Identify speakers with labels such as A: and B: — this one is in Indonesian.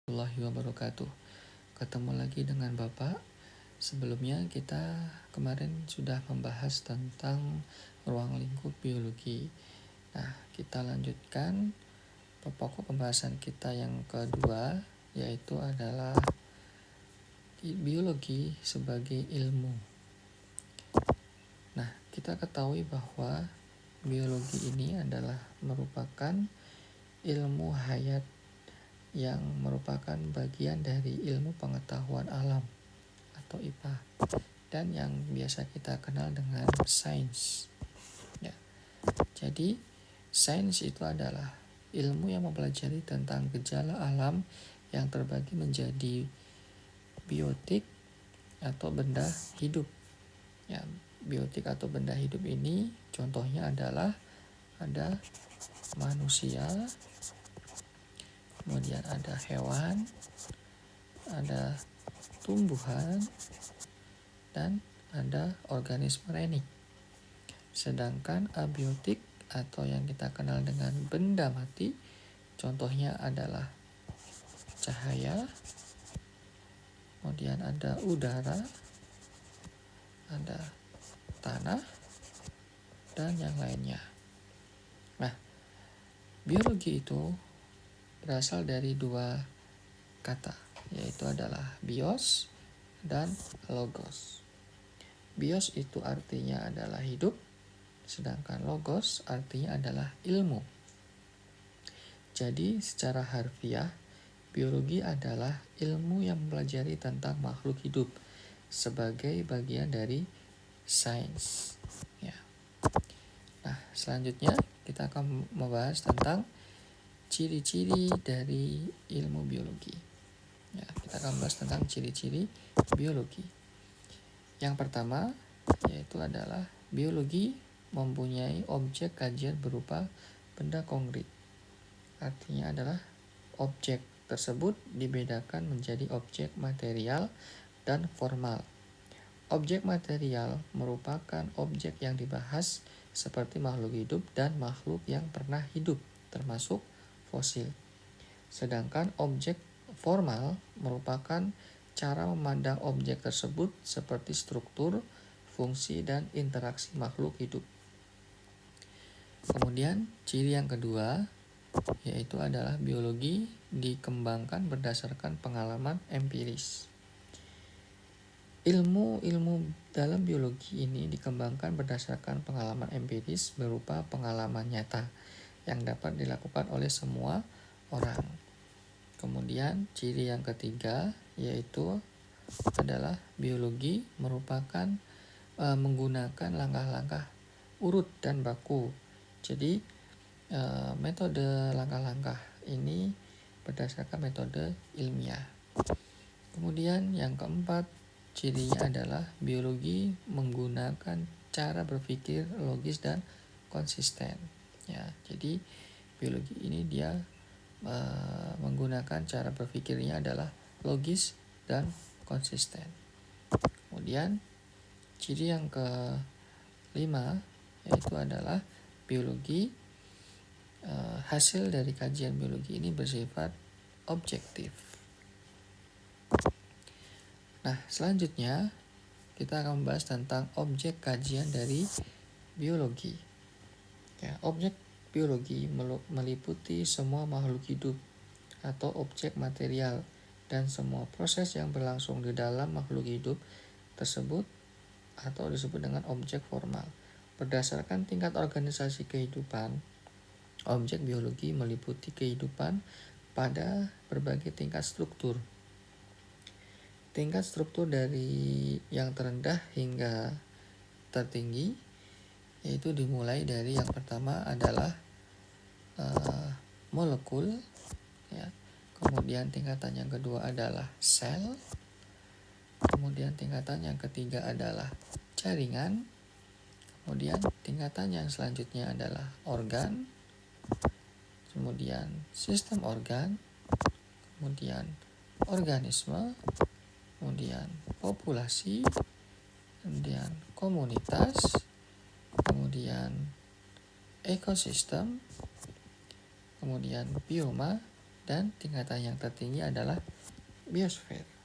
A: warahmatullahi wabarakatuh. Ketemu lagi dengan Bapak. Sebelumnya kita kemarin sudah membahas tentang ruang lingkup biologi. Nah, kita lanjutkan pokok pembahasan kita yang kedua, yaitu adalah biologi sebagai ilmu. Nah, kita ketahui bahwa biologi ini adalah merupakan ilmu hayat yang merupakan bagian dari ilmu pengetahuan alam atau IPA, dan yang biasa kita kenal dengan sains. Ya. Jadi sains itu adalah ilmu yang mempelajari tentang gejala alam yang terbagi menjadi biotik atau benda hidup. Ya, biotik atau benda hidup ini contohnya adalah ada manusia, kemudian ada hewan, ada tumbuhan, dan ada organisme renik. Sedangkan abiotik atau yang kita kenal dengan benda mati, contohnya adalah cahaya, kemudian ada udara, ada tanah, dan yang lainnya. Nah, biologi itu berasal dari dua kata, yaitu adalah bios dan logos. Bios itu artinya adalah hidup, sedangkan logos artinya adalah ilmu. Jadi secara harfiah, biologi adalah ilmu yang mempelajari tentang makhluk hidup sebagai bagian dari sains. Ya. Nah, selanjutnya kita akan membahas tentang ciri-ciri dari ilmu biologi. Ya, kita akan membahas tentang ciri-ciri biologi. Yang pertama yaitu adalah biologi mempunyai objek kajian berupa benda konkret. Artinya adalah objek tersebut dibedakan menjadi objek material dan formal. Objek material merupakan objek yang dibahas seperti makhluk hidup dan makhluk yang pernah hidup, termasuk fosil. Sedangkan objek formal merupakan cara memandang objek tersebut seperti struktur, fungsi, dan interaksi makhluk hidup. Kemudian ciri yang kedua yaitu adalah biologi dikembangkan berdasarkan pengalaman empiris. Ilmu dalam biologi ini dikembangkan berdasarkan pengalaman empiris berupa pengalaman nyata yang dapat dilakukan oleh semua orang. Kemudian ciri yang ketiga yaitu adalah biologi merupakan menggunakan langkah-langkah urut dan baku. Jadi metode langkah-langkah ini berdasarkan metode ilmiah. Kemudian yang keempat, cirinya adalah biologi menggunakan cara berpikir logis dan konsisten. Ya, jadi biologi ini dia menggunakan cara berpikirnya adalah logis dan konsisten. Kemudian ciri yang kelima yaitu adalah biologi hasil dari kajian biologi ini bersifat objektif. Nah, selanjutnya kita akan membahas tentang objek kajian dari biologi. Ya, objek biologi meliputi semua makhluk hidup atau objek material dan semua proses yang berlangsung di dalam makhluk hidup tersebut atau disebut dengan objek formal. Berdasarkan tingkat organisasi kehidupan, objek biologi meliputi kehidupan pada berbagai tingkat struktur. Tingkat struktur dari yang terendah hingga tertinggi yaitu dimulai dari yang pertama adalah molekul, ya. Kemudian tingkatan yang kedua adalah sel. Kemudian tingkatan yang ketiga adalah jaringan. Kemudian tingkatan yang selanjutnya adalah organ. Kemudian sistem organ. Kemudian organisme. Kemudian populasi. Kemudian komunitas. Kemudian ekosistem. Kemudian bioma Dan tingkatan yang tertinggi adalah biosfer.